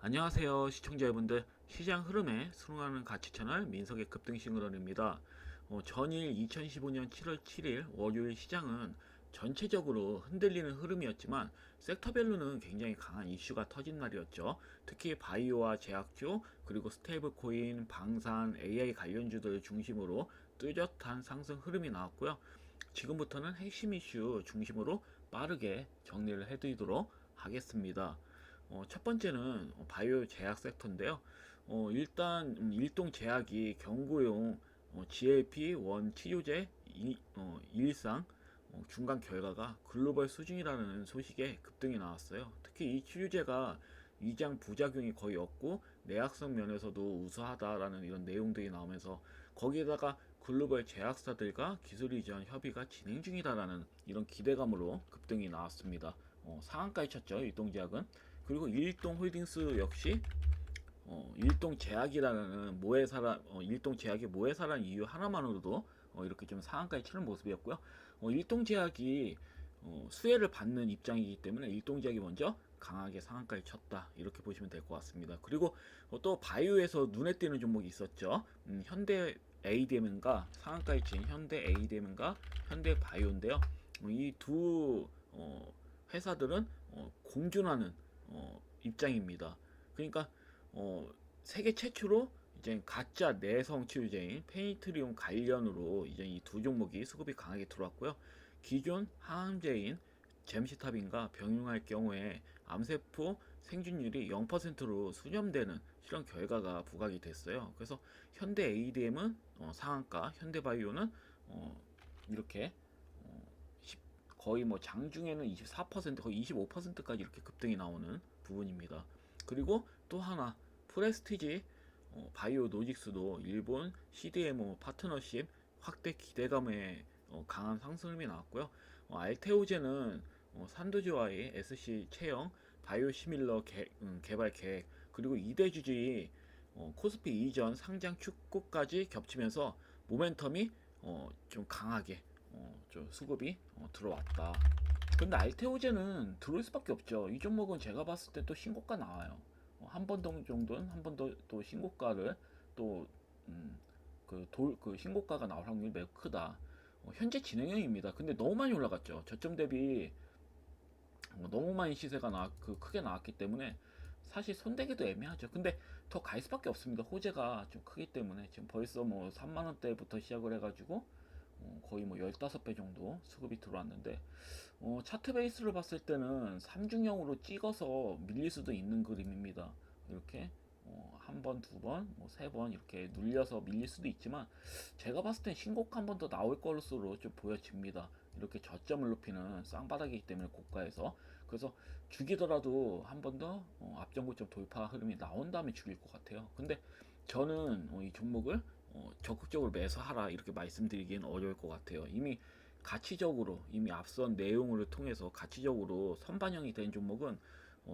안녕하세요 시청자 여러분들, 시장 흐름에 순응하는 가치 채널 민석의 급등싱글원입니다. 전일 2015년 7월 7일 월요일 시장은 전체적으로 흔들리는 흐름이었지만 섹터별로는 굉장히 강한 이슈가 터진 날이었죠. 특히 바이오와 제약주, 그리고 스테이블 코인, 방산, AI 관련주들 중심으로 뚜렷한 상승 흐름이 나왔고요. 지금부터는 핵심 이슈 중심으로 빠르게 정리를 해드리도록 하겠습니다. 첫 번째는 바이오 제약 섹터인데요. 일단 일동 제약이 경구용 GLP-1 치료제 일상 중간 결과가 글로벌 수준이라는 소식에 급등이 나왔어요. 특히 이 치료제가 위장 부작용이 거의 없고 내약성 면에서도 우수하다라는 이런 내용들이 나오면서, 거기에다가 글로벌 제약사들과 기술 이전 협의가 진행 중이다라는 이런 기대감으로 급등이 나왔습니다. 상한가에 쳤죠, 일동제약은. 그리고 일동홀딩스 역시 일동제약이라는 일동제약이 모회사라는 이유 하나만으로도 이렇게 좀 상한가에 치는 모습이었고요. 일동제약이 수혜를 받는 입장이기 때문에 일동제약이 먼저 강하게 상한가에 쳤다, 이렇게 보시면 될 것 같습니다. 그리고 또 바이오에서 눈에 띄는 종목이 있었죠. 현대 ADM과 상한가에 친 현대 ADM과 현대 바이오인데요. 이 두 회사들은 공존하는 입장입니다. 그러니까 세계 최초로 이제 가짜 내성 치료제인 페니트리움 관련으로 이제 이 두 종목이 수급이 강하게 들어왔고요. 기존 항암제인 잼시탑인과 병용할 경우에 암세포 생존율이 0%로 수렴되는 실험 결과가 부각이 됐어요. 그래서 현대 ADM은 상한가, 현대바이오는 이렇게 거의 뭐 장중에는 24%, 거의 25%까지 이렇게 급등이 나오는 부분입니다. 그리고 또 하나, 프레스티지 바이오 노직스도 일본 CDMO 파트너십 확대 기대감에 강한 상승이 나왔고요. 알테오제는 산도즈와의 SC 채용, 바이오시밀러 개발 계획, 그리고 이대주주의 코스피 이전 상장 축구까지 겹치면서 모멘텀이 좀 강하게 좀 수급이 들어왔다. 근데 알테오제는 들어올 수밖에 없죠. 이 종목은 제가 봤을 때 또 신고가 나와요. 한 번 정도는 한 번 더 또 신고가를 또 그 신고가가 나올 확률이 매우 크다. 현재 진행형입니다. 근데 너무 많이 올라갔죠. 저점 대비 너무 많이 시세가 크게 나왔기 때문에 사실 손대기도 애매하죠. 근데 더 갈 수밖에 없습니다. 호재가 좀 크기 때문에 지금 벌써 뭐 3만원대부터 시작을 해가지고 거의 뭐 15배 정도 수급이 들어왔는데, 차트 베이스를 봤을 때는 3중형으로 찍어서 밀릴 수도 있는 그림입니다. 이렇게 한 번, 두 번, 뭐 세 번 이렇게 눌려서 밀릴 수도 있지만, 제가 봤을 땐 신고가 한 번 더 나올 것으로 좀 보여집니다. 이렇게 저점을 높이는 쌍바닥이기 때문에 고가에서, 그래서 죽이더라도 한 번 더 앞전고점 돌파 흐름이 나온 다음에 죽일 것 같아요. 근데 저는 이 종목을 적극적으로 매수하라 이렇게 말씀드리기는 어려울 것 같아요. 이미 앞선 내용을 통해서 가치적으로 선반영이 된 종목은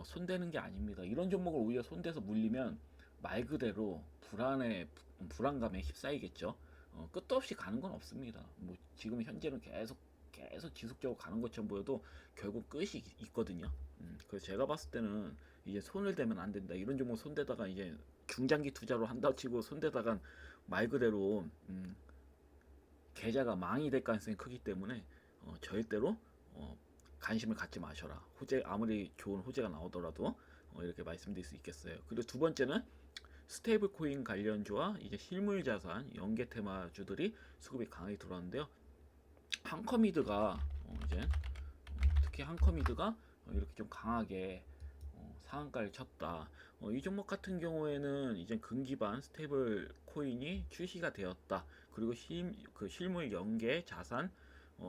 손대는 게 아닙니다. 이런 종목을 오히려 손대서 물리면 말 그대로 불안감에 휩싸이겠죠. 끝도 없이 가는 건 없습니다. 뭐 지금 현재는 계속 지속적으로 가는 것처럼 보여도 결국 끝이 있거든요. 그래서 제가 봤을 때는 이제 손을 대면 안 된다. 이런 종목 손대다가 이제 중장기 투자로 한다 치고 손대다간 말 그대로 계좌가 망이 될 가능성이 크기 때문에 절대로 관심을 갖지 마셔라. 아무리 좋은 호재가 나오더라도 이렇게 말씀드릴 수 있겠어요. 그리고 두 번째는 스테이블 코인 관련주와 이제 실물 자산 연계 테마주들이 수급이 강하게 들어왔는데요. 한커미드가 특히 한커미드가 이렇게 좀 강하게 상한가를 쳤다. 이 종목 같은 경우에는 이제 근기반 스테이블 코인이 출시가 되었다. 그리고 실물 연계 자산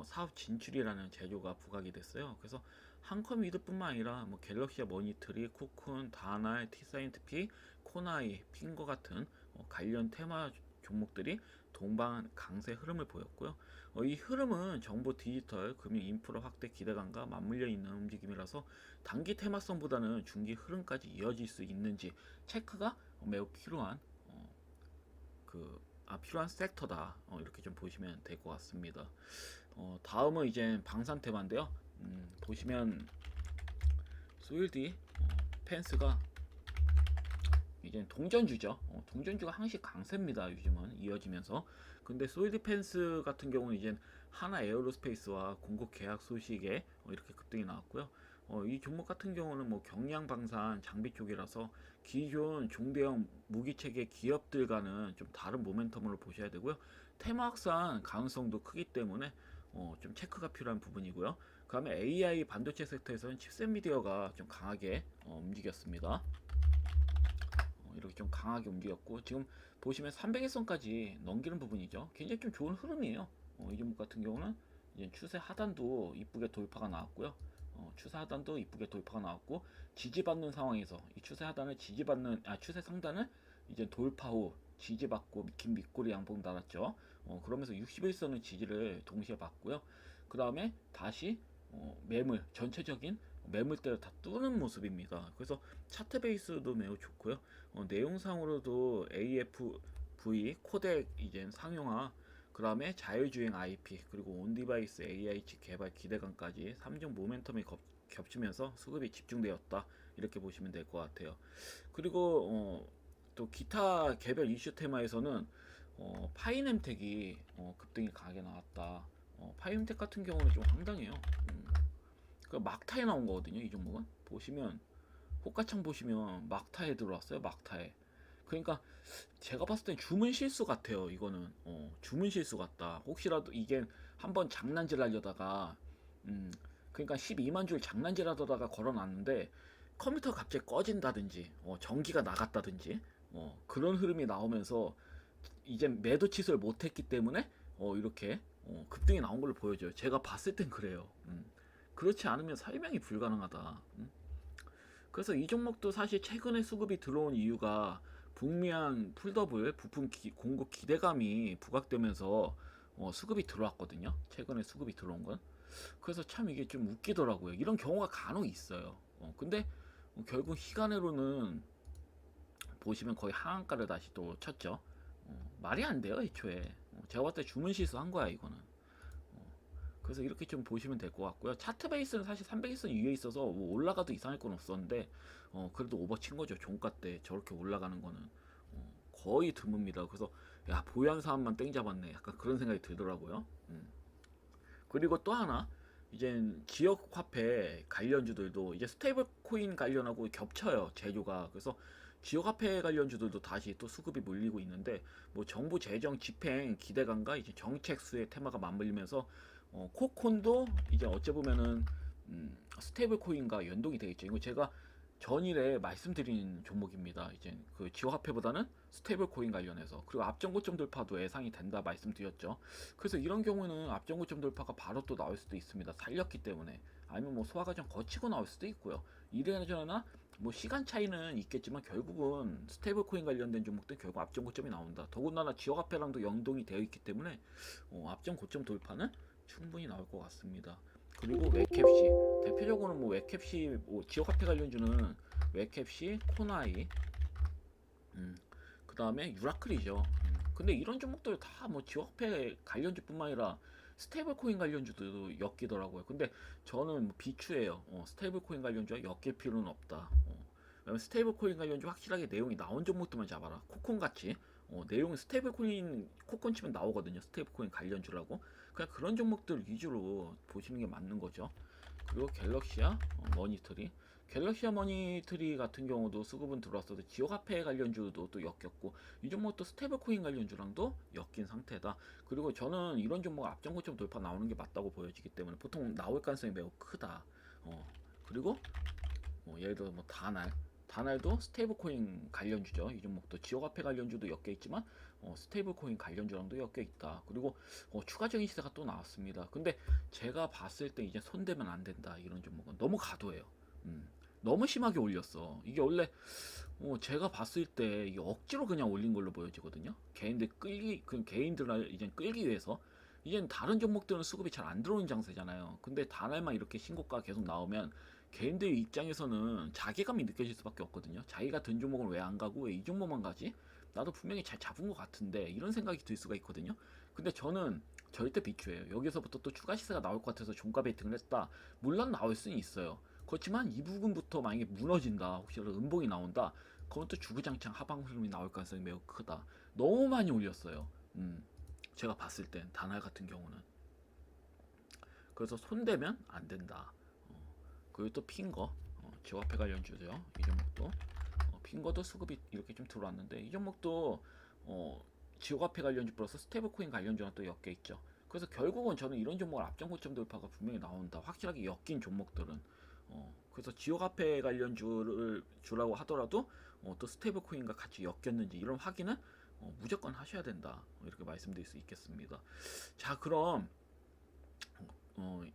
사업 진출이라는 재료가 부각이 됐어요. 그래서 한컴미드뿐만 아니라 뭐 갤럭시와 머니터리, 쿠쿤, 다날, 티사인티픽, 코나이, 핑거 같은 관련 테마 종목들이 동반 강세 흐름을 보였고요. 이 흐름은 정보 디지털, 금융 인프라 확대 기대감과 맞물려 있는 움직임이라서 단기 테마성보다는 중기 흐름까지 이어질 수 있는지 체크가 매우 필요한 그 필요한 섹터다. 이렇게 좀 보시면 될 것 같습니다. 다음은 이제 방산 테마인데요. 보시면 소일디 펜스가 이제 동전주죠. 동전주가 항시 강세입니다. 요즘은 이어지면서. 근데 소일 디펜스 같은 경우는 이제 하나 에어로스페이스와 공급 계약 소식에 이렇게 급등이 나왔고요. 이 종목 같은 경우는 뭐 경량 방산 장비 쪽이라서 기존 중대형 무기 체계 기업들과는 좀 다른 모멘텀으로 보셔야 되고요. 테마 확산 가능성도 크기 때문에 좀 체크가 필요한 부분이고요. 그다음에 AI 반도체 섹터에서는 칩셋 미디어가 좀 강하게 움직였습니다. 이렇게 좀 강하게 움직였고 지금 보시면 300일선까지 넘기는 부분이죠. 굉장히 좀 좋은 흐름이에요. 이 종목 같은 경우는 이제 추세 하단도 이쁘게 돌파가 나왔고요. 추세 하단도 이쁘게 돌파가 나왔고 지지받는 상황에서 이 추세 하단을 지지받는 추세 상단을 이제 돌파 후 지지받고 긴 밑꼬리 양봉 달았죠. 그러면서 61선의 지지를 동시에 받고요. 그 다음에 다시 매물 전체적인 매물대를 다 뚫는 모습입니다. 그래서 차트 베이스도 매우 좋고요. 내용상으로도 AFV 코덱 이제 상용화, 그 다음에 자율주행 IP 그리고 온디바이스 AI 칩 개발 기대감까지 3종 모멘텀이 겹치면서 수급이 집중되었다 이렇게 보시면 될 것 같아요. 그리고 또 기타 개별 이슈 테마에서는 파이넴텍이 급등이 강하게 나왔다. 파이넴텍 같은 경우는 좀 황당해요. 그 막타에 나온 거거든요. 이 종목은 보시면 호가창 보시면 막타에 들어왔어요. 막타에. 그러니까 제가 봤을 땐 주문 실수 같아요. 이거는 주문 실수 같다. 혹시라도 이게 한번 장난질 하려다가 그러니까 12만 줄 장난질 하다가 걸어놨는데 컴퓨터가 갑자기 꺼진다든지 전기가 나갔다든지 그런 흐름이 나오면서 이제 매도 취소를 못했기 때문에 이렇게 급등이 나온 걸로 보여져요. 제가 봤을 땐 그래요. 그렇지 않으면 설명이 불가능하다. 그래서 이 종목도 사실 최근에 수급이 들어온 이유가 북미한 풀더블 부품 공급 기대감이 부각되면서 수급이 들어왔거든요. 최근에 수급이 들어온 건. 그래서 참 이게 좀 웃기더라고요. 이런 경우가 간혹 있어요. 근데 결국 시간으로는 보시면 거의 하한가를 다시 또 쳤죠. 말이 안 돼요, 애초에. 제가 봤을 때 주문 실수한 거야, 이거는. 그래서 이렇게 좀 보시면 될 것 같고요. 차트 베이스는 사실 300일선 위에 있어서 뭐 올라가도 이상할 건 없었는데 그래도 오버친 거죠. 종가 때 저렇게 올라가는 거는 거의 드뭅니다. 그래서 야 보유한 사람만 땡 잡았네. 약간 그런 생각이 들더라고요. 그리고 또 하나 이제 지역 화폐 관련주들도 이제 스테이블 코인 관련하고 겹쳐요. 재료가. 그래서 지역 화폐 관련주들도 다시 또 수급이 몰리고 있는데 뭐 정부 재정 집행 기대감과 이제 정책 수의 테마가 맞물리면서 코콘도 이제 어찌 보면은 스테이블 코인과 연동이 되어 있죠. 이거 제가 전일에 말씀드린 종목입니다. 이제 그 지역 화폐보다는 스테이블 코인 관련해서 그리고 앞전 고점 돌파도 예상이 된다 말씀드렸죠. 그래서 이런 경우는 앞전 고점 돌파가 바로 또 나올 수도 있습니다. 살렸기 때문에 아니면 뭐 소화 과정 거치고 나올 수도 있고요. 이래저래나 뭐 시간 차이는 있겠지만 결국은 스테이블 코인 관련된 종목들 결국 앞전 고점이 나온다. 더군다나 지역 화폐랑도 연동이 되어 있기 때문에 앞전 고점 돌파는 충분히 나올 것 같습니다. 그리고 웹캡시 대표적으로는 뭐 웹캡시 뭐 지역 화폐 관련주는 웹캡시, 코나이, 그 다음에 유라클이죠. 근데 이런 종목들 다 뭐 지역 화폐 관련주뿐만 아니라 스테이블 코인 관련주도 엮이더라고요. 근데 저는 뭐 비추예요. 스테이블 코인 관련주와 엮일 필요는 없다. 왜냐면 스테이블 코인 관련주 확실하게 내용이 나온 종목들만 잡아라. 코콘 같이 내용이 스테이블 코인 코콘 치면 나오거든요. 스테이블 코인 관련주라고. 그냥 그런 종목들 위주로 보시는 게 맞는 거죠. 그리고 갤럭시아 머니터리 갤럭시아 머니터리 같은 경우도 수급은 들어왔어도 지역화폐 관련주도 또 엮였고 이 종목도 스테이블 코인 관련주랑도 엮인 상태다. 그리고 저는 이런 종목 앞전 고점 돌파 나오는 게 맞다고 보여지기 때문에 보통 나올 가능성이 매우 크다. 그리고 예를 들어 뭐 다날도 스테이블 코인 관련주죠. 이 종목도 지역화폐 관련주도 엮여 있지만 스테이블 코인 관련주랑도 엮여 있다. 그리고 추가적인 시세가 또 나왔습니다. 근데 제가 봤을 때 이제 손대면 안 된다. 이런 종목은 너무 과도해요. 너무 심하게 올렸어. 이게 원래 제가 봤을 때 이게 억지로 그냥 올린 걸로 보여지거든요. 개인들을 이제 끌기 위해서. 이젠 다른 종목들은 수급이 잘 안 들어오는 장세잖아요. 근데 단알만 이렇게 신고가 계속 나오면 개인들 입장에서는 자괴감이 느껴질 수밖에 없거든요. 자기가 든 종목은 왜 안 가고 왜 이 종목만 가지? 나도 분명히 잘 잡은 것 같은데 이런 생각이 들 수가 있거든요. 근데 저는 절대 비추예요. 여기서부터 또 추가 시세가 나올 것 같아서 종가 베팅을 했다. 물론 나올 수는 있어요. 그렇지만 이 부분부터 만약에 무너진다, 혹시라도 음봉이 나온다, 그건 또 주구장창 하방 흐름이 나올 가능성이 매우 크다. 너무 많이 올렸어요. 제가 봤을 땐 다날 같은 경우는. 그래서 손대면 안 된다. 그리고 또 핑거, 지화폐 관련주죠. 이 종목도 핑거도 수급이 이렇게 좀 들어왔는데 이 종목도 지화폐 관련주 플러스 스테이블코인 관련주랑 또 엮여 있죠. 그래서 결국은 저는 이런 종목을 앞전 고점 돌파가 분명히 나온다. 확실하게 엮인 종목들은 그래서 지오화폐 관련주를 주라고 하더라도 또 스테이블코인과 같이 엮였는지 이런 확인은 무조건 하셔야 된다. 이렇게 말씀드릴 수 있겠습니다. 자, 그럼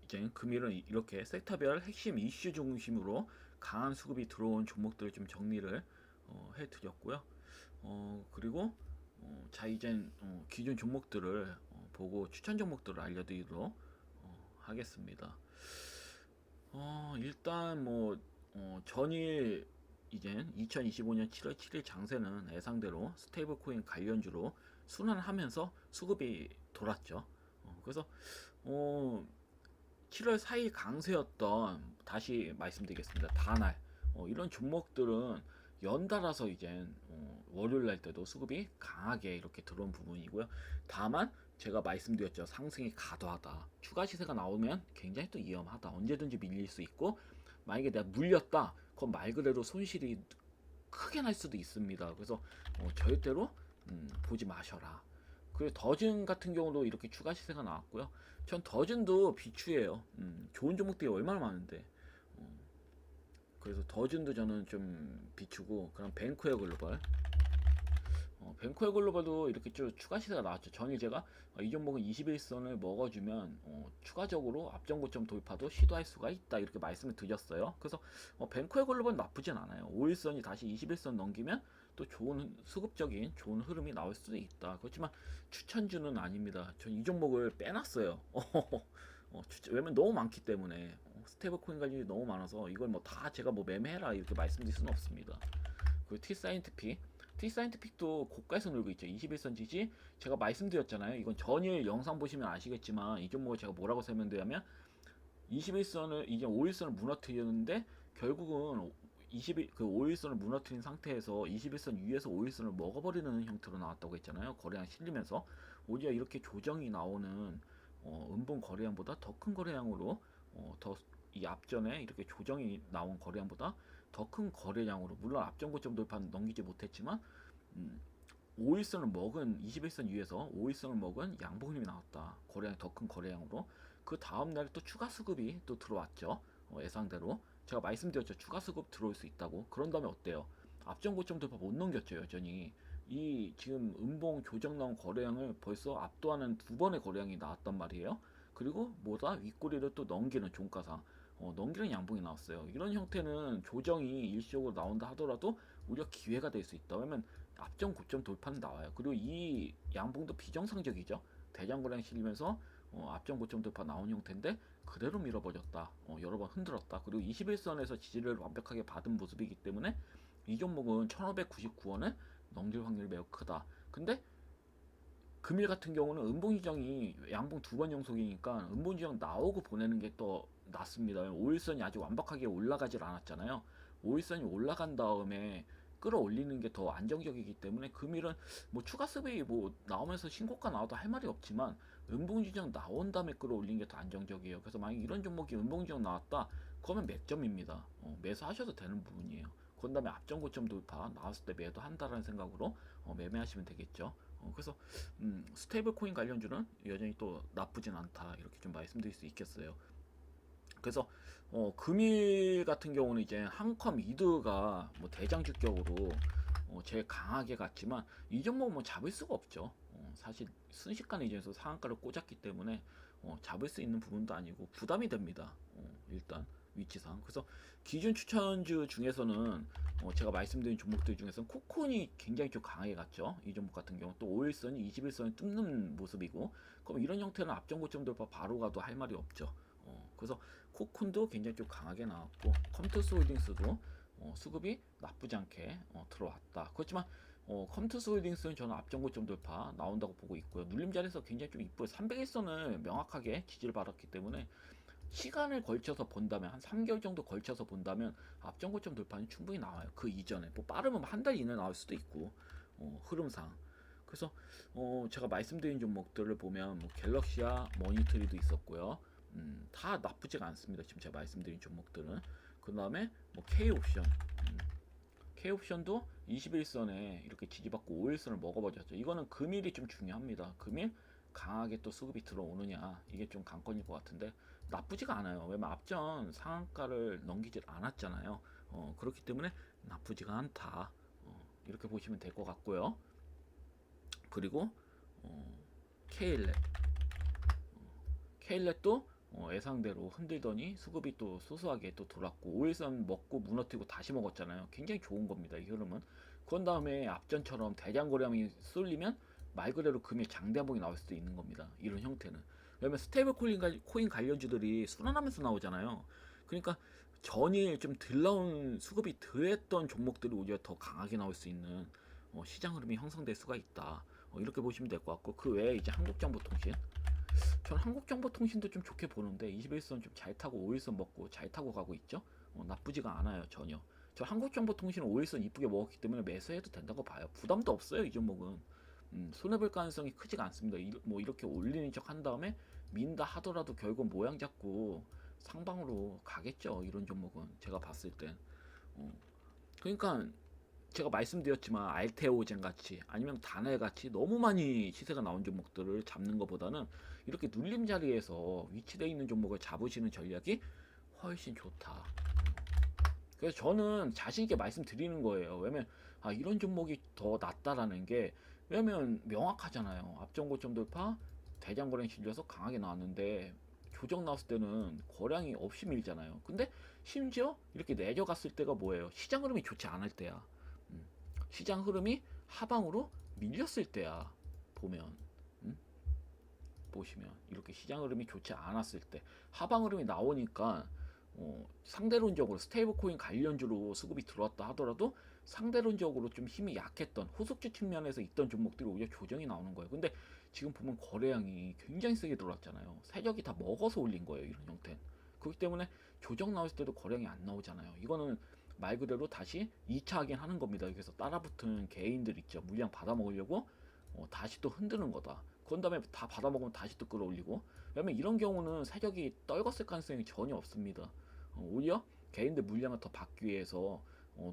이제 금일은 이렇게 섹터별 핵심 이슈 중심으로 강한 수급이 들어온 종목들을 좀 정리를 해드렸고요. 그리고 자, 이젠 기존 종목들을 보고 추천 종목들을 알려드리도록 하겠습니다. 일단 뭐 전일 이젠 2025년 7월 7일 장세는 예상대로 스테이블 코인 관련주로 순환하면서 수급이 돌았죠. 그래서 7월 4일 강세였던, 다시 말씀드리겠습니다, 다날 이런 종목들은 연달아서 이젠 월요일 날 때도 수급이 강하게 이렇게 들어온 부분이고요. 다만 제가 말씀드렸죠, 상승이 과도하다, 추가 시세가 나오면 굉장히 또 위험하다, 언제든지 밀릴 수 있고, 만약에 내가 물렸다 그건 말 그대로 손실이 크게 날 수도 있습니다. 그래서 절대로 보지 마셔라. 그리고 더즌 같은 경우도 이렇게 추가 시세가 나왔고요. 전 더즌도 비추예요. 좋은 종목들이 얼마나 많은데. 그래서 더즌도 저는 좀 비추고, 그럼 뱅크웨어 글로벌. 뱅크웨어 글로벌도 이렇게 좀 추가 시세가 나왔죠. 전일 제가 이 종목은 21선을 먹어주면 추가적으로 앞전 고점 돌파도 시도할 수가 있다, 이렇게 말씀을 드렸어요. 그래서 뱅크웨어 글로벌 나쁘진 않아요. 5일선이 다시 21선 넘기면 또 좋은 수급적인 좋은 흐름이 나올 수도 있다. 그렇지만 추천주는 아닙니다. 전 이 종목을 빼놨어요. 왜냐면 너무 많기 때문에, 스테이블 코인 가격이 너무 많아서 이걸 뭐 다 제가 뭐 매매해라 이렇게 말씀드릴 수는 없습니다. 그리고 T사이언티픽도 고가에서 놀고 있죠. 21선 지지 제가 말씀드렸잖아요. 이건 전일 영상 보시면 아시겠지만 이 종목을 제가 뭐라고 설명드리냐면, 21선을 이제 5일선을 무너뜨렸는데 결국은 5일선을 무너뜨린 상태에서 21선 위에서 5일선을 먹어버리는 형태로 나왔다고 했잖아요. 거래량 실리면서 오히려 이렇게 조정이 나오는 음봉 거래량보다 더 큰 거래량으로, 더 이 앞전에 이렇게 조정이 나온 거래량보다 더 큰 거래량으로, 물론 앞전 고점 돌파는 넘기지 못했지만 5일선을 먹은, 21선 위에서 5일선을 먹은 양봉 흐름이 나왔다. 거래량이 더 큰 거래량으로. 그 다음날 또 추가 수급이 또 들어왔죠. 예상대로 제가 말씀드렸죠, 추가 수급 들어올 수 있다고. 그런 다음에 어때요? 앞전 고점 돌파 못 넘겼죠. 여전히 이 지금 음봉 조정 나온 거래량을 벌써 압도하는 두 번의 거래량이 나왔단 말이에요. 그리고 뭐다, 윗꼬리를 또 넘기는 종가상 넘기는 양봉이 나왔어요. 이런 형태는 조정이 일시적으로 나온다 하더라도 우리가 기회가 될 수 있다. 왜냐면 앞전 고점 돌파는 나와요. 그리고 이 양봉도 비정상적이죠. 대장 거래량 실리면서 앞전 고점 돌파 나온 형태인데 그대로 밀어버렸다. 여러 번 흔들었다. 그리고 21선에서 지지를 완벽하게 받은 모습이기 때문에 이 종목은 1599원을 넘길 확률이 매우 크다. 근데 금일 같은 경우는 음봉지정이 양봉 두 번 연속이니까 음봉지정 나오고 보내는 게 더 낫습니다. 5일선이 아직 완벽하게 올라가질 않았잖아요. 5일선이 올라간 다음에 끌어올리는 게 더 안정적이기 때문에 금일은 뭐 추가 수급이 뭐 나오면서 신고가 나와도 할 말이 없지만 음봉지정 나온 다음에 끌어올리는 게 더 안정적이에요. 그래서 만약 이런 종목이 음봉지정 나왔다 그러면 맥점입니다. 매수하셔도 되는 부분이에요. 그 다음에 앞전 고점 돌파 나왔을 때 매도한다라는 생각으로 매매하시면 되겠죠. 그래서 스테이블 코인 관련주는 여전히 또 나쁘진 않다, 이렇게 좀 말씀드릴 수 있겠어요. 그래서 금일 같은 경우는 이제 한컴 이드가 뭐 대장주격으로 제일 강하게 갔지만 이 종목은 뭐 잡을 수가 없죠. 사실 순식간에 이제 상한가를 꽂았기 때문에 잡을 수 있는 부분도 아니고 부담이 됩니다. 일단 위치상. 그래서 기준 추천주 중에서는 제가 말씀드린 종목들 중에서는 코콘이 굉장히 좀 강하게 갔죠. 이 종목 같은 경우 또 5일선이 21선을 뚫는 모습이고, 그럼 이런 형태는 앞전 고점 돌파 바로 가도 할 말이 없죠. 그래서 코콘도 굉장히 좀 강하게 나왔고, 컴투스 홀딩스도 수급이 나쁘지 않게 들어왔다. 그렇지만 컴투스 홀딩스는 저는 앞전고점 돌파 나온다고 보고 있고요. 눌림 자리에서 굉장히 좀 이쁘게 300일선을 명확하게 지지를 받았기 때문에 시간을 걸쳐서 본다면 한 3개월 정도 걸쳐서 본다면 앞전고점 돌파는 충분히 나와요. 그 이전에 뭐 빠르면 한 달 이내 나올 수도 있고 흐름상. 그래서 제가 말씀드린 종목들을 보면 뭐 갤럭시와 머니트리도 있었고요. 다 나쁘지가 않습니다. 지금 제가 말씀드린 종목들은. 그 다음에 뭐 K옵션, K옵션도 21선에 이렇게 지지받고 5일선을 먹어버렸죠. 이거는 금일이 좀 중요합니다. 금일 강하게 또 수급이 들어오느냐, 이게 좀 관건일 것 같은데 나쁘지가 않아요. 왜냐면 앞전 상한가를 넘기질 않았잖아요. 그렇기 때문에 나쁘지가 않다. 이렇게 보시면 될 것 같고요. 그리고 K일렛, K일렛도 예상대로 흔들더니 수급이 또 소소하게 또 돌았고 5일선 먹고 무너뜨리고 다시 먹었잖아요. 굉장히 좋은 겁니다, 이 흐름은. 그런 다음에 앞전처럼 대장거래량이 쏠리면 말 그대로 금일 장대한봉이 나올 수도 있는 겁니다, 이런 형태는. 왜냐면 스테이블 코인 관련주들이 순환하면서 나오잖아요. 그러니까 전일 좀 덜 나온 수급이 덜했던 종목들이 오히려 더 강하게 나올 수 있는 시장 흐름이 형성될 수가 있다. 이렇게 보시면 될 것 같고, 그 외에 이제 한국정보통신, 전 한국정보통신도 좀 좋게 보는데 21선 좀 잘 타고 5일선 먹고 잘 타고 가고 있죠. 나쁘지가 않아요, 전혀. 저 한국정보통신은 5일선 이쁘게 먹었기 때문에 매수해도 된다고 봐요. 부담도 없어요, 이 종목은. 손해볼 가능성이 크지가 않습니다. 뭐 이렇게 올리는 척 한 다음에 민다 하더라도 결국 모양 잡고 상방으로 가겠죠, 이런 종목은 제가 봤을 땐. 그러니까 제가 말씀드렸지만 알테오젠 같이 아니면 다넬 같이 너무 많이 시세가 나온 종목들을 잡는 것보다는 이렇게 눌림 자리에서 위치되어 있는 종목을 잡으시는 전략이 훨씬 좋다. 그래서 저는 자신 있게 말씀드리는 거예요. 왜냐면 이런 종목이 더 낫다라는 게, 왜냐면 명확하잖아요. 앞전고점 돌파, 대장거래 실려서 강하게 나왔는데 조정 나왔을 때는 거량이 없이 밀잖아요. 근데 심지어 이렇게 내려갔을 때가 뭐예요? 시장 흐름이 좋지 않을 때야. 시장 흐름이 하방으로 밀렸을 때야. 보면 보시면 이렇게 시장 흐름이 좋지 않았을 때 하방 흐름이 나오니까 상대론적으로 스테이블 코인 관련주로 수급이 들어왔다 하더라도 상대론적으로 좀 힘이 약했던 호석주 측면에서 있던 종목들이 오히려 조정이 나오는 거예요. 근데 지금 보면 거래량이 굉장히 세게 들어왔잖아요. 세력이 다 먹어서 올린 거예요, 이런 형태는. 그렇기 때문에 조정 나올 때도 거래량이 안 나오잖아요. 이거는 말 그대로 다시 2차 확인하는 겁니다. 여기서 따라붙은 개인들 있죠. 물량 받아먹으려고 다시 또 흔드는 거다. 그런 다음에 다 받아먹으면 다시 또 끌어올리고. 왜냐면 이런 경우는 세력이 떨궜을 가능성이 전혀 없습니다. 오히려 개인들 물량을 더 받기 위해서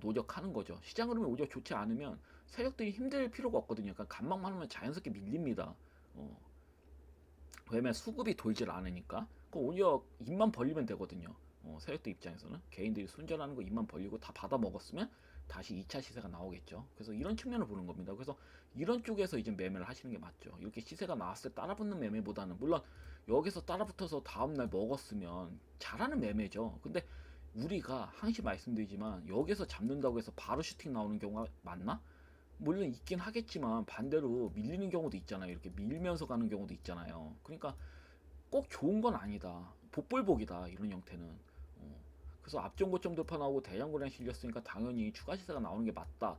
노력하는 거죠. 시장 흐름이 오히려 좋지 않으면 세력들이 힘들 필요가 없거든요. 그러니까 간막만 하면 자연스럽게 밀립니다. 왜냐면 수급이 돌질 않으니까. 그 오히려 입만 벌리면 되거든요. 세력들 입장에서는 개인들이 손절하는 거 입만 벌리고 다 받아 먹었으면 다시 2차 시세가 나오겠죠. 그래서 이런 측면을 보는 겁니다. 그래서 이런 쪽에서 이제 매매를 하시는 게 맞죠. 이렇게 시세가 나왔을 때 따라붙는 매매보다는, 물론 여기서 따라붙어서 다음날 먹었으면 잘하는 매매죠. 근데 우리가 항시 말씀드리지만 여기서 잡는다고 해서 바로 슈팅 나오는 경우가 많나? 물론 있긴 하겠지만 반대로 밀리는 경우도 있잖아요. 이렇게 밀면서 가는 경우도 있잖아요. 그러니까 꼭 좋은 건 아니다. 복불복이다, 이런 형태는. 그래서 앞전고점 돌파 나오고 대장거래량 실렸으니까 당연히 추가 시세가 나오는 게 맞다.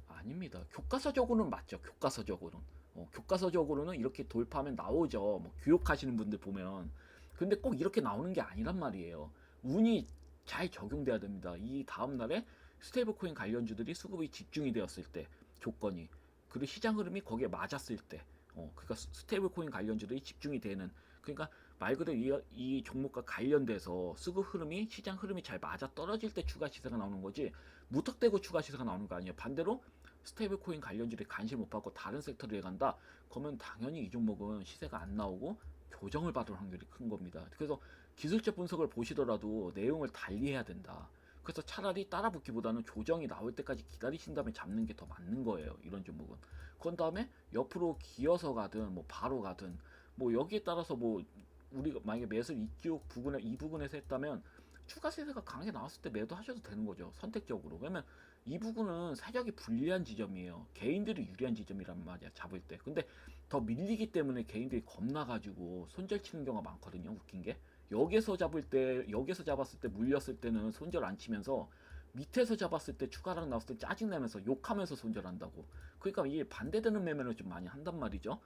아닙니다. 교과서적으로는 맞죠. 교과서적으로는. 교과서적으로는 이렇게 돌파하면 나오죠. 뭐 교육하시는 분들 보면. 근데 꼭 이렇게 나오는 게 아니란 말이에요. 운이 잘 적용돼야 됩니다. 이 다음날에 스테이블 코인 관련주들이 수급이 집중이 되었을 때 조건이, 그리고 시장 흐름이 거기에 맞았을 때, 그러니까 스테이블 코인 관련주들이 집중이 되는, 그러니까 말 그대로 이 종목과 관련돼서 수급 흐름이 시장 흐름이 잘 맞아 떨어질 때 추가 시세가 나오는 거지, 무턱대고 추가 시세가 나오는 거 아니에요. 반대로 스테이블 코인 관련주들이 관심 못 받고 다른 섹터로 간다, 그러면 당연히 이 종목은 시세가 안 나오고 조정을 받을 확률이 큰 겁니다. 그래서 기술적 분석을 보시더라도 내용을 달리해야 된다. 그래서 차라리 따라붙기보다는 조정이 나올 때까지 기다리신 다음에 잡는 게 더 맞는 거예요, 이런 종목은. 그런 다음에 옆으로 기어서 가든 뭐 바로 가든 뭐 여기에 따라서 뭐 우리가 만약에 매수를 이쪽 부분에 이 부분에서 했다면 추가 세세가 강하게 나왔을 때 매도하셔도 되는 거죠, 선택적으로. 왜냐면 이 부분은 세력이 불리한 지점이에요. 개인들이 유리한 지점이란 말이야, 잡을 때. 근데 더 밀리기 때문에 개인들이 겁나가지고 손절 치는 경우가 많거든요. 웃긴 게 여기서 잡을 때, 여기서 잡았을 때 물렸을 때는 손절 안 치면서 밑에서 잡았을 때 추가락 나왔을 때 짜증내면서 욕하면서 손절한다고. 그러니까 이게 반대되는 매매를 좀 많이 한단 말이죠.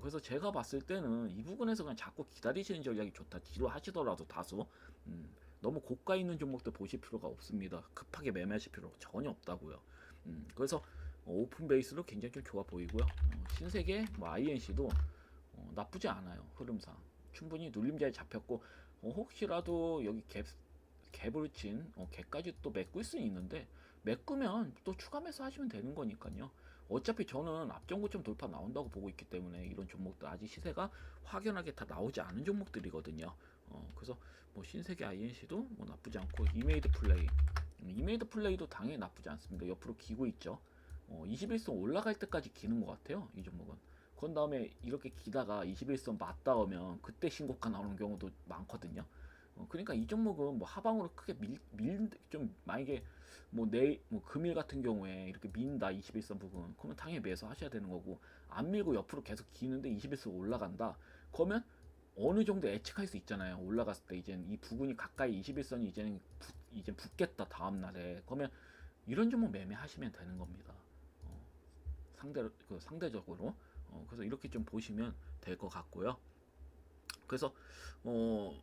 그래서 제가 봤을 때는 이 부분에서 그냥 자꾸 기다리시는 전략이 좋다. 뒤로 하시더라도 다소 너무 고가 있는 종목들 보실 필요가 없습니다. 급하게 매매하실 필요 전혀 없다고요. 그래서 오픈 베이스로 굉장히 좀 좋아 보이고요. 신세계, 뭐 INC도 나쁘지 않아요. 흐름상 충분히 눌림자에 잡혔고 혹시라도 여기 갭을 친 갭까지 또 메꿀 수 있는데 메꾸면 또 추가 매수하시면 되는 거니까요. 어차피 저는 앞전고점 돌파 나온다고 보고 있기 때문에 이런 종목들 아직 시세가 확연하게 다 나오지 않은 종목들이거든요. 그래서 뭐 신세계 INC도 뭐 나쁘지 않고 이메이드 플레이도 당연히 나쁘지 않습니다. 옆으로 기고 있죠. 21선 올라갈 때까지 기는 것 같아요. 이 종목은. 그런 다음에 이렇게 기다가 21선 맞닿으면 그때 신고가 나오는 경우도 많거든요. 그러니까 이 종목은 뭐 하방으로 크게 좀 만약에 뭐 금일 같은 경우에 이렇게 민다 21선 부분 그러면 당연히 매수하셔야 되는 거고 안 밀고 옆으로 계속 기는데 21선 올라간다 그러면 어느 정도 예측할 수 있잖아요. 올라갔을 때 이제 이 부분이 가까이 21선이 이제 붙겠다 다음 날에 그러면 이런 종목 매매하시면 되는 겁니다. 상대적으로 그래서 이렇게 좀 보시면 될 것 같고요. 그래서 뭐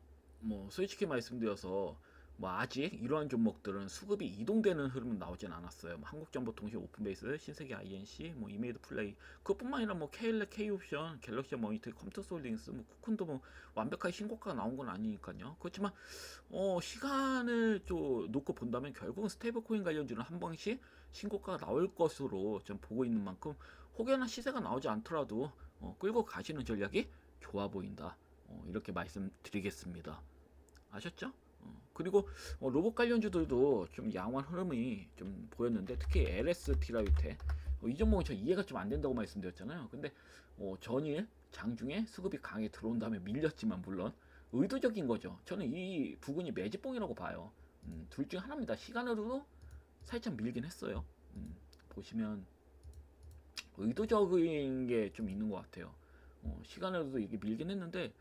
솔직히 말씀드려서 뭐 아직 이러한 종목들은 수급이 이동되는 흐름은 나오진 않았어요. 뭐 한국정보통신 오픈베이스, 신세계 INC, 뭐 이메이드 플레이 그것뿐만 아니라 뭐 KLA, K옵션, 갤럭시 모니터, 컴퓨터솔딩스, 뭐 쿠콘도 뭐 완벽하게 신고가가 나온 건 아니니까요. 그렇지만 시간을 좀 놓고 본다면 결국은 스테이블 코인 관련주는 한 번씩 신고가가 나올 것으로 좀 보고 있는 만큼 혹여나 시세가 나오지 않더라도 끌고 가시는 전략이 좋아 보인다. 이렇게 말씀드리겠습니다. 아셨죠? 그리고 로봇 관련주들도 좀 양호한 흐름이 좀 보였는데 특히 LS 티라유테 이 종목은 저 이해가 좀 안 된다고 말씀드렸잖아요. 근데 전일 장중에 수급이 강하게 들어온 다음에 밀렸지만 물론 의도적인 거죠. 저는 이 부분이 매집봉이라고 봐요. 둘 중 하나입니다. 시간으로도 살짝 밀긴 했어요. 보시면 의도적인 게 좀 있는 것 같아요. 시간에도 이게 밀긴 했는데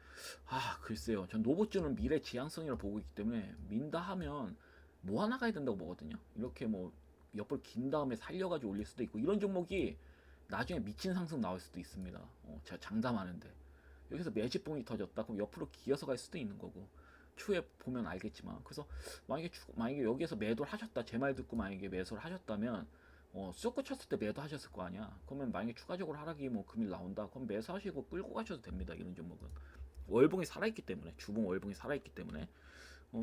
글쎄요. 전 노보주는 미래 지향성이라 보고 있기 때문에 민다 하면 뭐 하나 가야 된다고 보거든요. 이렇게 뭐 옆을 긴 다음에 살려가지고 올릴 수도 있고 이런 종목이 나중에 미친 상승 나올 수도 있습니다. 제가 장담하는데 여기서 매집봉이 터졌다 그럼 옆으로 기어서 갈 수도 있는 거고 추후에 보면 알겠지만 그래서 만약에 여기에서 매도를 하셨다 제 말 듣고 만약에 매수를 하셨다면 쑥고 쳤을 때 매도하셨을 거 아니야. 그러면 만약에 추가적으로 하락이 뭐 금일 나온다. 그럼 매수하시고 끌고 가셔도 됩니다. 이런 종목은 월봉이 살아있기 때문에 주봉 월봉이 살아있기 때문에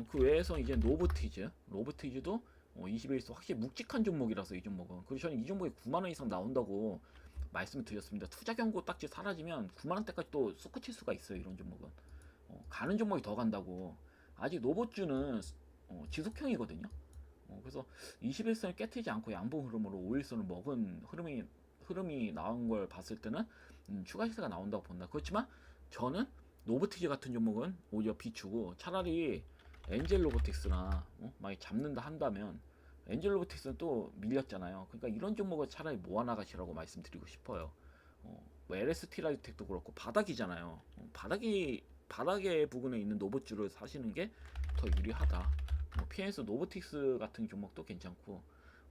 그 외에서 이제 로보티즈도 21선 확실히 묵직한 종목이라서 이 종목은 그리고 저는 이 종목이 9만 원 이상 나온다고 말씀을 드렸습니다. 투자 경고 딱지 사라지면 9만 원대까지 또 쑥고 칠 수가 있어요. 이런 종목은 가는 종목이 더 간다고. 아직 로봇주는 지속형이거든요. 그래서 21선을 깨트리지 않고 양봉 흐름으로 5일선을 먹은 흐름이 나온 걸 봤을 때는 추가 시세가 나온다고 본다. 그렇지만 저는 노보티즈 같은 종목은 오히려 비추고 차라리 엔젤 로보틱스나 만약 잡는다 한다면 엔젤 로보틱스는 또 밀렸잖아요. 그러니까 이런 종목을 차라리 모아나가시라고 말씀드리고 싶어요. 뭐 LST 라이텍도 그렇고 바닥이잖아요. 바닥의 부분에 있는 노보주를 사시는 게 더 유리하다. 뭐 PS 노보틱스 같은 종목도 괜찮고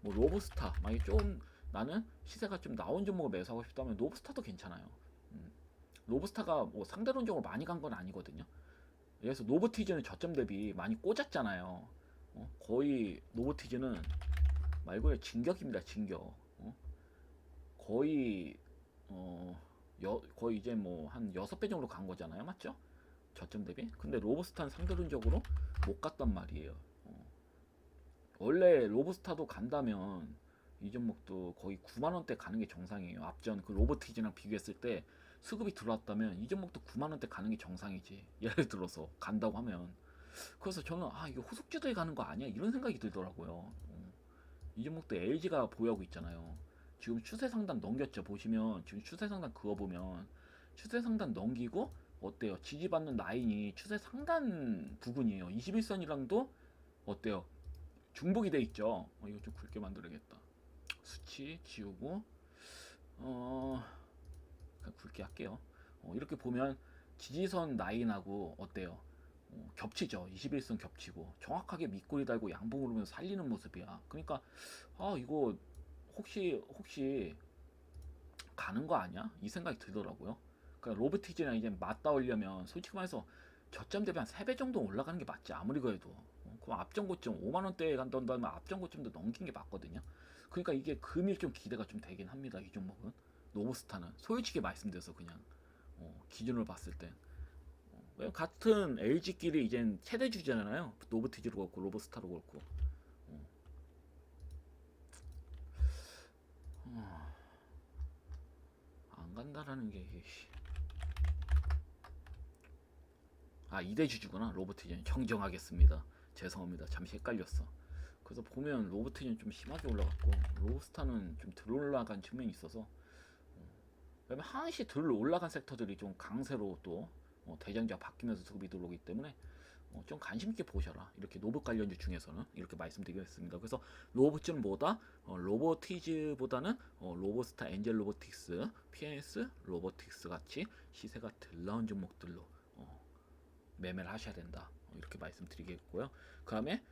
뭐 로보스타 만약 좀 나는 시세가 좀 나온 종목을 매수하고 싶다면 로보스타도 괜찮아요. 로보스타가 뭐 상대론적으로 많이 간 건 아니거든요. 그래서 노보티즈는 저점 대비 많이 꽂았잖아요. 거의 노보티즈는 말 그대로 진격입니다. 진격. 거의 거의 이제 뭐 한 6배 정도 간 거잖아요. 맞죠? 저점 대비. 근데 로보스타는 상대론적으로 못 갔단 말이에요. 원래 로보스타도 간다면 이 종목도 거의 9만 원대 가는 게 정상이에요. 앞전 그 로보티즈랑 비교했을 때 수급이 들어왔다면 이 종목도 9만 원대 가는 게 정상이지. 예를 들어서 간다고 하면. 그래서 저는 이거 호속주도에 가는 거 아니야? 이런 생각이 들더라고요. 이 종목도 LG가 보유하고 있잖아요. 지금 추세 상단 넘겼죠. 보시면 지금 추세 상단 그어 보면 추세 상단 넘기고 어때요? 지지받는 라인이 추세 상단 부분이에요. 21선이랑도 어때요? 중복이 돼 있죠. 이거 좀 굵게 만들어야겠다. 수치 지우고 그냥 굵게 할게요. 이렇게 보면 지지선 라인하고 어때요? 겹치죠. 21선 겹치고 정확하게 밑꼬리 달고 양봉 오르면서 살리는 모습이야. 그러니까 이거 혹시 가는 거 아니야? 이 생각이 들더라고요. 그러니까 로보티즈랑 이제 맞닿으려면 솔직히 말해서 저점 대비 한 3배 정도 올라가는 게 맞지. 아무리 그래도. 그럼 앞전 고점 5만 원대에 간다면 앞전 고점도 넘긴 게 맞거든요. 그러니까 이게 금일 좀 기대가 좀 되긴 합니다. 이 종목은. 노브스타는 솔직히 말씀드려서 그냥 기준으로 봤을 때 왜냐면 같은 LG끼리 이젠 최대 주잖아요. 노브티즈로 그렇고 로보스타로 그렇고. 어, 안 간다라는 게 이게 2대 주주구나. 로보티즈는 정정하겠습니다. 죄송합니다. 잠시 헷갈렸어. 그래서 보면 로보티즈는 좀 심하게 올라갔고 로보스타는 좀 덜 올라간 측면이 있어서 그다음에 한시 덜 올라간 섹터들이 좀 강세로 또 대장주가 바뀌면서 수급이 들어오기 때문에 좀 관심 있게 보셔라. 이렇게 노브 관련주 중에서는 이렇게 말씀드리겠습니다. 그래서 로봇은 뭐다? 로보티즈보다는 로보스타, 엔젤 로보틱스, PNS 로보틱스 같이 시세가 덜 나온 종목들로 매매를 하셔야 된다. 이렇게 말씀드리겠고요. 그다음에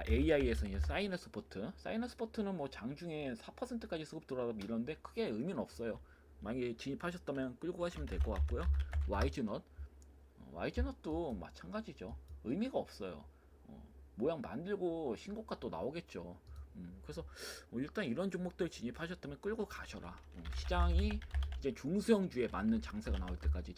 AI에서 이제 사이너스포트는 뭐 장중에 4%까지 수급 들어가면 이런데 크게 의미는 없어요. 만약에 진입하셨다면 끌고 가시면 될 것 같고요. YG넛도 마찬가지죠. 의미가 없어요. 모양 만들고 신고가 또 나오겠죠. 그래서 일단 이런 종목들 진입하셨다면 끌고 가셔라. 시장이 이제 중수형주에 맞는 장세가 나올 때까지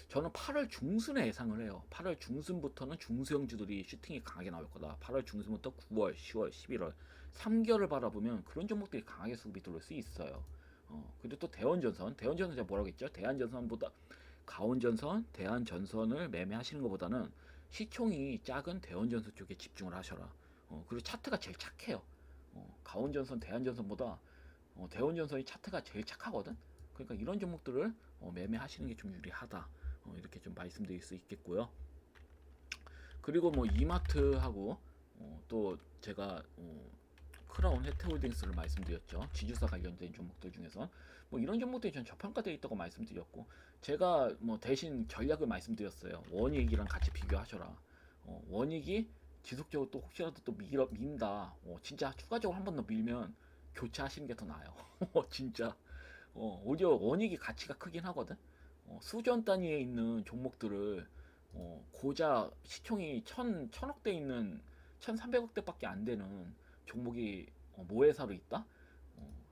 저는 8월 중순에 예상을 해요. 8월 중순부터는 중수형주들이 슈팅이 강하게 나올 거다. 8월 중순부터 9월, 10월, 11월 3개월을 바라보면 그런 종목들이 강하게 수급이 들어올 수 있어요. 그리고 또 대원전선 제가 뭐라고 했죠? 대한전선보다 가온전선, 대한전선을 매매하시는 것보다는 시총이 작은 대원전선 쪽에 집중을 하셔라. 그리고 차트가 제일 착해요. 가온전선, 대한전선보다 대원전선이 차트가 제일 착하거든. 그러니까 이런 종목들을 매매하시는 게 좀 유리하다. 이렇게 좀 말씀드릴 수 있겠고요. 그리고 뭐 이마트하고 또 제가 크라운 혜태홀딩스를 말씀드렸죠. 지주사 관련된 종목들 중에서 뭐 이런 종목들이 전 저평가되어 있다고 말씀드렸고 제가 뭐 대신 전략을 말씀드렸어요. 원익이랑 같이 비교하셔라. 원익이 지속적으로 또 혹시라도 또 민다. 진짜 추가적으로 한 번 더 밀면 교체하시는 게 더 나아요. 진짜. 오히려 원익이 가치가 크긴 하거든. 수전 단위에 있는 종목들을 고작 시총이 천억대 있는 1300억대밖에 안 되는 종목이 모회사로 있다?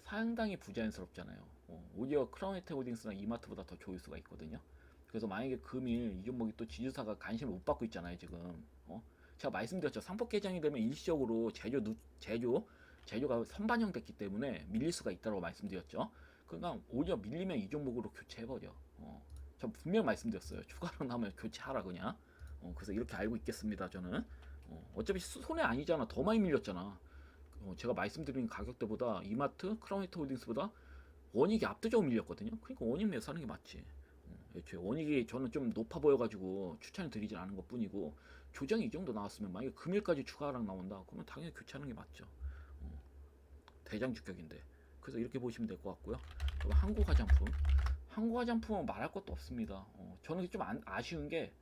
상당히 부자연스럽잖아요. 오히려 크라운혜택홀딩스나 이마트보다 더 좋을 수가 있거든요. 그래서 만약에 금일 이 종목이 또 지주사가 관심을 못 받고 있잖아요 지금. 제가 말씀드렸죠. 상법 개정이 되면 일시적으로 제조가 선반영됐기 때문에 밀릴 수가 있다고 말씀드렸죠. 그러니까 오히려 밀리면 이 종목으로 교체해버려. 저 분명 말씀드렸어요. 추가로 나오면 교체하라 그냥. 그래서 이렇게 알고 있겠습니다 저는. 어차피 손해 아니잖아. 더 많이 밀렸잖아. 제가 말씀드린 가격대보다 이마트, 크라운히트홀딩스보다 원익이 압도적으로 밀렸거든요. 그러니까 원익 매수 하는 게 맞지. 애초에 원익이 저는 좀 높아 보여가지고 추천을 드리진 않은 것 뿐이고 조정이 이 정도 나왔으면 만약에 금일까지 추가 하락 나온다 그러면 당연히 교체하는 게 맞죠. 대장 주격인데. 그래서 이렇게 보시면 될 것 같고요. 그리고 한국화장품은 말할 것도 없습니다. 저는 좀 아쉬운 게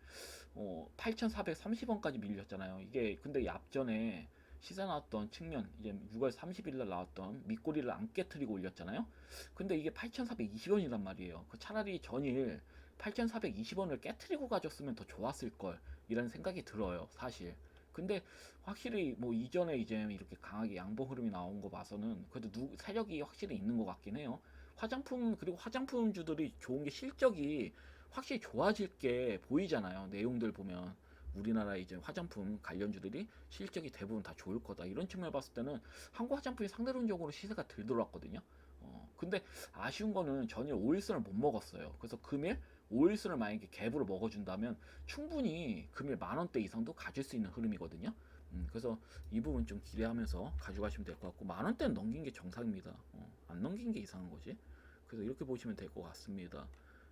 8,430원까지 밀렸잖아요. 이게 근데 앞전에 시세 나왔던 측면 이제 6월 30일 날 나왔던 밑꼬리를 안 깨트리고 올렸잖아요. 근데 이게 8,420원이란 말이에요. 차라리 전일 8,420원을 깨트리고 가졌으면 더 좋았을 걸 이런 생각이 들어요, 사실. 근데 확실히 뭐 이전에 이제 이렇게 강하게 양봉 흐름이 나온 거 봐서는 그래도 세력이 확실히 있는 것 같긴 해요. 그리고 화장품주들이 좋은 게 실적이 확실히 좋아질 게 보이잖아요. 내용들 보면 우리나라 이제 화장품 관련주들이 실적이 대부분 다 좋을 거다. 이런 측면을 봤을 때는 한국 화장품이 상대론적으로 시세가 덜 들어왔거든요. 근데 아쉬운 거는 전일 오일선을 못 먹었어요. 그래서 금일 오일선을 만약에 갭으로 먹어준다면 충분히 금일 10,000원대 이상도 가질 수 있는 흐름이거든요. 그래서 이 부분 좀 기대하면서 가져가시면 될 것 같고 10,000원대는 넘긴 게 정상입니다. 안 넘긴 게 이상한 거지. 그래서 이렇게 보시면 될 것 같습니다.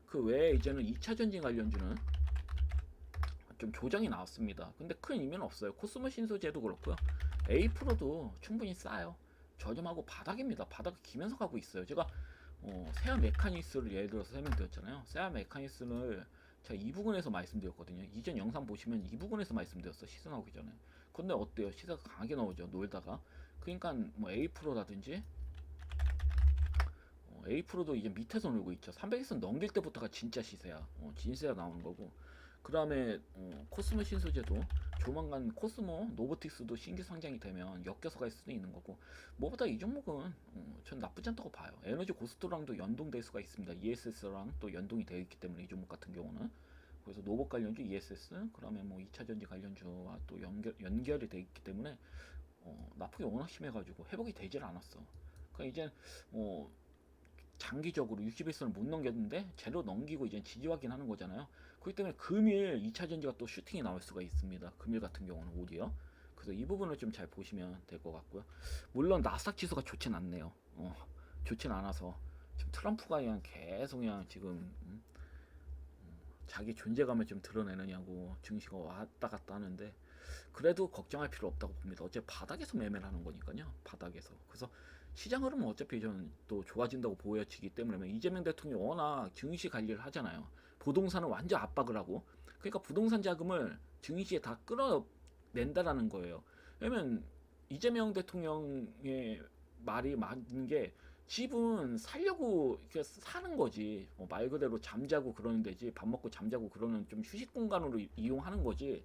그 외에 이제는 2차 전지 관련주는 좀 조정이 나왔습니다. 근데 큰 의미는 없어요. 코스모 신소재도 그렇고요. A 프로도 충분히 싸요. 저점하고 바닥입니다. 바닥을 기면서 가고 있어요. 제가 세아 메카니스를 예를 들어서 설명드렸잖아요. 세아 메카니스를 제가 이 부분에서 말씀드렸거든요. 이전 영상 보시면 이 부분에서 말씀드렸어, 시세 나오기 전에. 근데 어때요? 시세가 강하게 나오죠, 놀다가. 그러니까 뭐 A 프로라든지 A 프로도 이제 밑에서 놀고 있죠. 300선 넘길 때부터가 진짜 시세야. 진세가 나오는 거고. 그 다음에 코스모 신소재도 조만간 코스모 노보틱스도 신규 상장이 되면 엮여서 갈 수도 있는 거고. 뭐보다 이 종목은 전 나쁘지 않다고 봐요. 에너지 고스토랑도 연동될 수가 있습니다. ESS랑 또 연동이 되어 있기 때문에 이 종목 같은 경우는. 그래서 노봇 관련주 ESS, 그다음에 뭐 2차전지 관련주와 또 연결이 되어 있기 때문에 나쁘게 워낙 심해가지고 회복이 되질 않았어. 그러니까 이제 장기적으로 61선을 못 넘겼는데 제로 넘기고 이제 지지 확인하는 거잖아요. 그렇기 때문에 금일 2차 전지가 또 슈팅이 나올 수가 있습니다. 금일 같은 경우는 오히려. 그래서 이 부분을 좀 잘 보시면 될 것 같고요. 물론 나스닥 지수가 좋진 않네요. 좋진 않아서 지금 트럼프가 그냥 계속 그냥 지금 자기 존재감을 좀 드러내느냐고 증시가 왔다 갔다 하는데 그래도 걱정할 필요 없다고 봅니다. 어차피 바닥에서 매매를 하는 거니까요. 바닥에서. 그래서 시장 흐름은 어차피 저는 또 좋아진다고 보여지기 때문에 이재명 대통령이 워낙 증시 관리를 하잖아요. 부동산을 완전 압박을 하고 그러니까 부동산 자금을 증시에 다 끌어낸다라는 거예요. 왜냐면 이재명 대통령의 말이 맞는 게 집은 살려고 이렇게 사는 거지. 말 그대로 잠자고 그러는 데지. 밥 먹고 잠자고 그러는 좀 휴식 공간으로 이용하는 거지.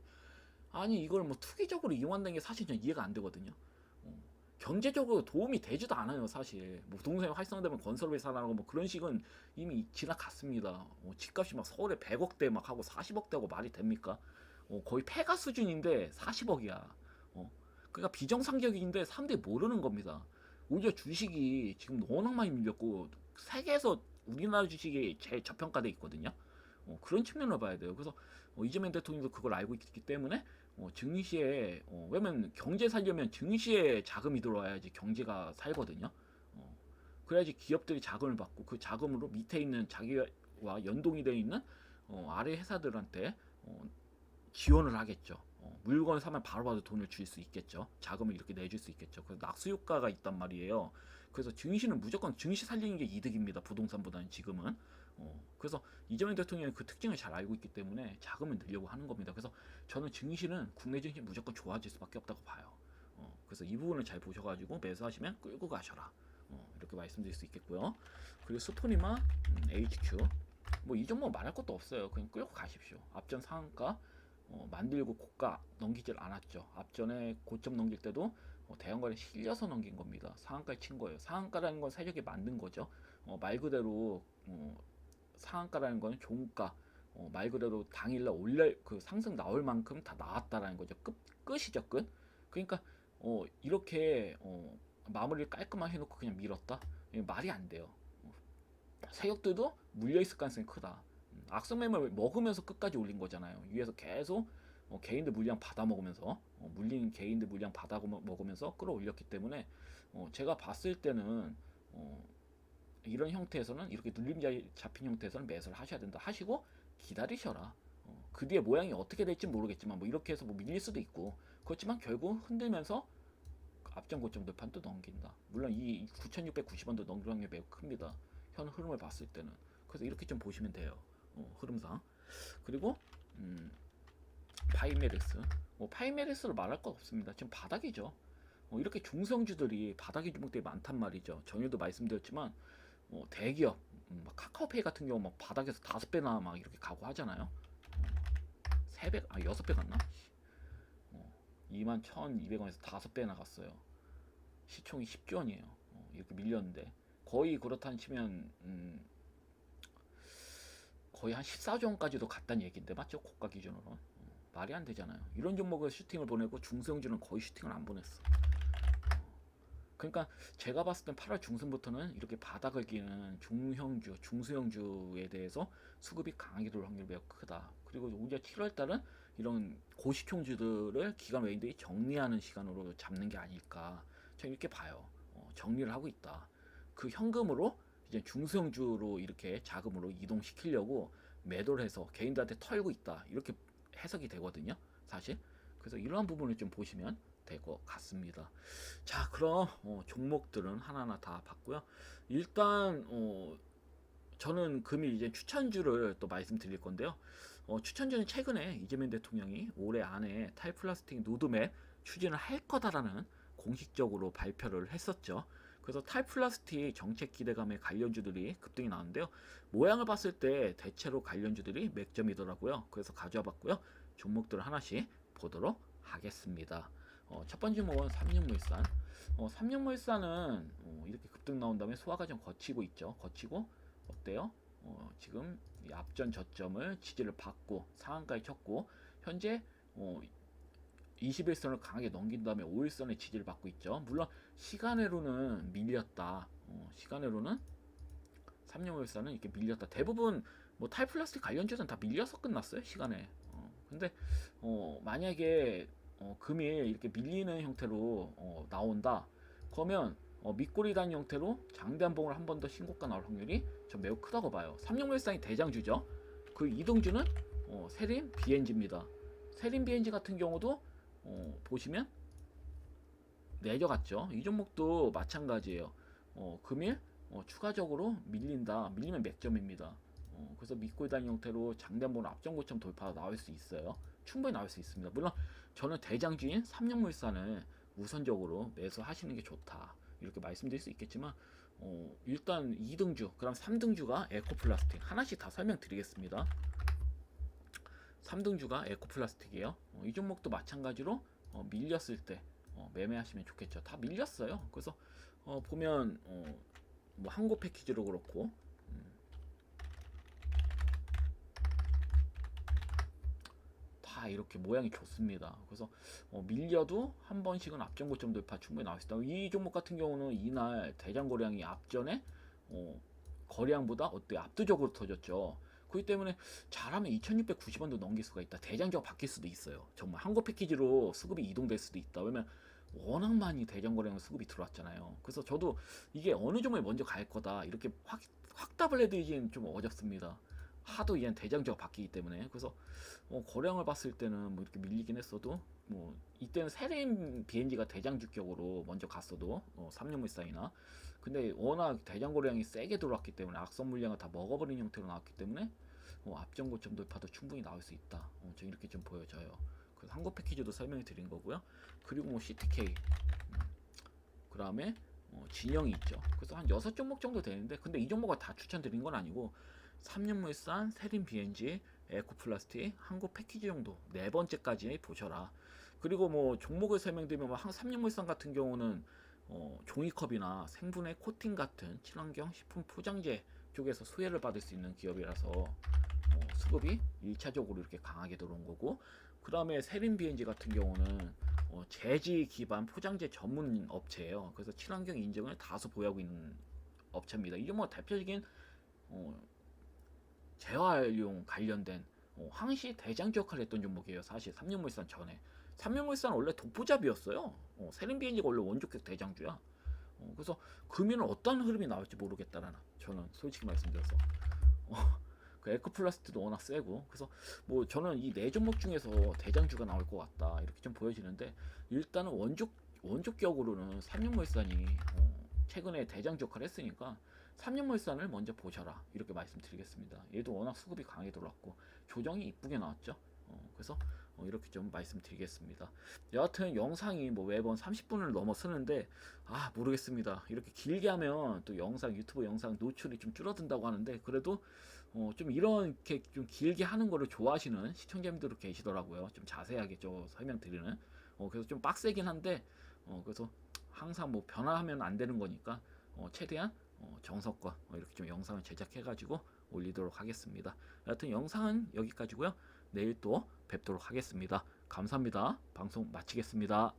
아니 이걸 뭐 투기적으로 이용한다는 게 사실 전 이해가 안 되거든요. 경제적으로 도움이 되지도 않아요 사실. 뭐 부동산이 활성화되면 건설업이 살아나고 뭐 그런 식은 이미 지나갔습니다. 집값이 막 서울에 100억대 막 하고 40억대 하고 말이 됩니까? 거의 폐가 수준인데 40억이야. 그러니까 비정상적인데 사람들이 모르는 겁니다. 오히려 주식이 지금 워낙 많이 밀렸고 세계에서 우리나라 주식이 제일 저평가돼 있거든요. 그런 측면을 봐야 돼요. 그래서 이재명 대통령도 그걸 알고 있기 때문에 증시에 왜냐면 경제 살려면 증시에 자금이 들어와야지 경제가 살거든요. 그래야지 기업들이 자금을 받고 그 자금으로 밑에 있는 자기와 연동이 되어 있는 아래 회사들한테 지원을 하겠죠. 물건을 사면 바로바로 돈을 줄 수 있겠죠. 자금을 이렇게 내줄 수 있겠죠. 그래서 낙수 효과가 있단 말이에요. 그래서 증시는 무조건 증시 살리는 게 이득입니다. 부동산보다는 지금은. 그래서 이재명 대통령이 그 특징을 잘 알고 있기 때문에 자금을 늘려고 하는 겁니다. 그래서 저는 증시는 국내 증시 무조건 좋아질 수밖에 없다고 봐요. 그래서 이 부분을 잘 보셔가지고 매수하시면 끌고 가셔라. 이렇게 말씀드릴 수 있겠고요. 그리고 스토리마, HQ 뭐 이 종목 말할 것도 없어요. 그냥 끌고 가십시오. 앞전 상한가 만들고 고가 넘기질 않았죠. 앞전에 고점 넘길 때도 대형거래 실려서 넘긴 겁니다. 상한가에 친 거예요. 상한가라는 건 세력이 만든 거죠. 말 그대로 상한가라는 건 종가 말 그대로 당일날 올려 그 상승 나올 만큼 다 나왔다라는 거죠. 끝이죠 끝. 그러니까 이렇게 마무리를 깔끔하게 해놓고 그냥 밀었다. 말이 안 돼요. 세력들도 물려 있을 가능성이 크다. 악성 매물 먹으면서 끝까지 올린 거잖아요. 위에서 계속 개인들 물량 받아 먹으면서 물린 개인들 물량 받아 먹으면서 끌어올렸기 때문에 제가 봤을 때는 이런 형태에서는 이렇게 눌림자 잡힌 형태에서는 매수를 하셔야 된다. 하시고 기다리셔라. 그 뒤에 모양이 어떻게 될지 모르겠지만 뭐 이렇게 해서 뭐 밀릴 수도 있고 그렇지만 결국 흔들면서 앞전 고점 돌판도 넘긴다. 물론 이 9,690원도 넘길 확률이 매우 큽니다. 현 흐름을 봤을 때는. 그래서 이렇게 좀 보시면 돼요. 흐름상. 그리고 파이메렉스. 파이메렉스를 말할 거 없습니다. 지금 바닥이죠. 이렇게 중성주들이 바닥의 종목들이 많단 말이죠. 전에도 말씀드렸지만 대기업 카카오페이 같은 경우 막 바닥에서 5배나 막 이렇게 가고 하잖아요. 3배, 6배 갔나? 21,200원에서 5배 나갔어요. 시총이 10조 원이에요. 이렇게 밀렸는데 거의 그렇다는 치면 거의 한 14조 원까지도 갔다는 얘기인데 맞죠? 고가 기준으로 말이 안 되잖아요. 이런 종목을 슈팅을 보내고 중소형주는 거의 슈팅을 안 보냈어. 그러니까 제가 봤을 땐 8월 중순부터는 이렇게 바닥을 기는 중형주, 중소형주에 대해서 수급이 강하게 들어올 확률이 매우 크다. 그리고 오히려 7월 달은 이런 고시총주들을 기관 외인들이 정리하는 시간으로 잡는 게 아닐까. 저는 이렇게 봐요. 정리를 하고 있다. 그 현금으로 이제 중소형주로 이렇게 자금으로 이동시키려고 매도를 해서 개인들한테 털고 있다. 이렇게 해석이 되거든요. 사실. 그래서 이러한 부분을 좀 보시면 될 것 같습니다. 자, 그럼 종목들은 하나하나 다 봤고요. 일단 저는 금일 이제 추천주를 또 말씀드릴 건데요. 추천주는 최근에 이재명 대통령이 올해 안에 탈플라스틱 로드맵 추진을 할 거다라는 공식적으로 발표를 했었죠. 그래서 탈플라스틱 정책 기대감에 관련주들이 급등이 나왔는데요. 모양을 봤을 때 대체로 관련주들이 맥점이더라고요. 그래서 가져와 봤고요. 종목들을 하나씩 보도록 하겠습니다. 첫 번째 종목은 삼육물산. 삼육물산은 이렇게 급등 나온 다음에 소화가 좀 거치고 있죠. 거치고 어때요? 지금 이 앞전 저점을 지지를 받고 상한가에 쳤고 현재 21선을 강하게 넘긴 다음에 5일선의 지지를 받고 있죠. 물론 시간으로는 밀렸다. 시간으로는 삼성물산은 이렇게 밀렸다. 대부분 뭐 탈플라스틱 관련주는 다 밀려서 끝났어요. 시간에. 근데 만약에 금일 이렇게 밀리는 형태로 나온다. 그러면 밑꼬리 단 형태로 장대한봉을 한 번 더 신고가 나올 확률이 전 매우 크다고 봐요. 삼성물산이 대장주죠. 그 이동주는 세림 BNG입니다. 세림 BNG 같은 경우도 보시면 내려갔죠. 이 종목도 마찬가지예요. 금일 추가적으로 밀린다. 밀리면 맥점입니다. 그래서 밑꼬리 단 형태로 장대한봉을 앞전 고점 돌파가 나올 수 있어요. 충분히 나올 수 있습니다. 물론 저는 대장주인 삼성물산을 우선적으로 매수하시는 게 좋다. 이렇게 말씀드릴 수 있겠지만 일단 2등주, 그럼 3등주가 에코플라스틱 하나씩 다 설명드리겠습니다. 3등주가 에코플라스틱이에요. 이 종목도 마찬가지로 밀렸을 때 매매하시면 좋겠죠. 다 밀렸어요. 그래서 보면 뭐 항고 패키지로 그렇고 다 이렇게 모양이 좋습니다. 그래서 밀려도 한 번씩은 앞전 고점 돌파 충분히 나올 수 있다. 이 종목 같은 경우는 이날 대장 거래량이 앞전에 거래량보다 어때 압도적으로 터졌죠. 그렇기 때문에 잘하면 2690원도 넘길 수가 있다. 대장주가 바뀔 수도 있어요. 정말 항고 패키지로 수급이 이동될 수도 있다. 왜냐면 워낙 많이 대장 거래량 수급이 들어왔잖아요. 그래서 저도 이게 어느 종목에 먼저 갈 거다 이렇게 확답을 해드리기는 좀 어렵습니다. 하도 이제 대장주가 바뀌기 때문에. 그래서 거래량을 봤을 때는 뭐 이렇게 밀리긴 했어도 뭐 이때는 세림 BNG가 대장주격으로 먼저 갔어도 삼성물산이나 근데 워낙 대장 거래량이 세게 들어왔기 때문에 악성 물량을 다 먹어버린 형태로 나왔기 때문에 앞전 고점 돌파도 충분히 나올 수 있다. 저 이렇게 좀 보여져요. 그래서 항고 패키지도 설명해 드린 거고요. 그리고 뭐 CTK 그 다음에 진영이 있죠. 그래서 한 6종목 정도 되는데 근데 이 종목을 다 추천드린 건 아니고 삼육물산, 세림 BNG, 에코플라스틱, 항고 패키지 정도 4번째까지 보셔라. 그리고 뭐 종목을 설명드리면 뭐 삼육물산 같은 경우는 종이컵이나 생분해 코팅 같은 친환경 식품 포장재 쪽에서 수혜를 받을 수 있는 기업이라서 수급이 1차적으로 이렇게 강하게 들어온 거고 그 다음에 세림 BNG 같은 경우는 재지 기반 포장재 전문 업체예요. 그래서 친환경 인증을 다소 보유하고 있는 업체입니다. 이게 뭐 대표적인 재활용 관련된 항시 대장주 역할을 했던 종목이에요. 사실 삼육물산 전에 삼육물산 원래 독보잡이었어요. 세림 BNG가 원래 원조격 대장주야. 그래서 금일은 어떤 흐름이 나올지 모르겠다라는 저는 솔직히 말씀드려서 그 에코플라스틱도 워낙 세고 그래서 뭐 저는 이 네 종목 중에서 대장주가 나올 것 같다 이렇게 좀 보여지는데 일단은 원조격으로는 삼육물산이 최근에 대장주 역할을 했으니까 삼육물산을 먼저 보셔라 이렇게 말씀드리겠습니다. 얘도 워낙 수급이 강하게 들어왔고 조정이 이쁘게 나왔죠. 그래서 이렇게 좀 말씀드리겠습니다. 여하튼 영상이 뭐 매번 30분을 넘어 쓰는데 모르겠습니다. 이렇게 길게 하면 또 유튜브 영상 노출이 좀 줄어든다고 하는데 그래도 좀 이렇게 좀 길게 하는 거를 좋아하시는 시청자분들도 계시더라고요. 좀 자세하게 좀 설명드리는. 그래서 좀 빡세긴 한데 그래서 항상 뭐 변화하면 안 되는 거니까 최대한 정성껏 이렇게 좀 영상을 제작해가지고 올리도록 하겠습니다. 여하튼 영상은 여기까지고요. 내일 또 뵙도록 하겠습니다. 감사합니다. 방송 마치겠습니다.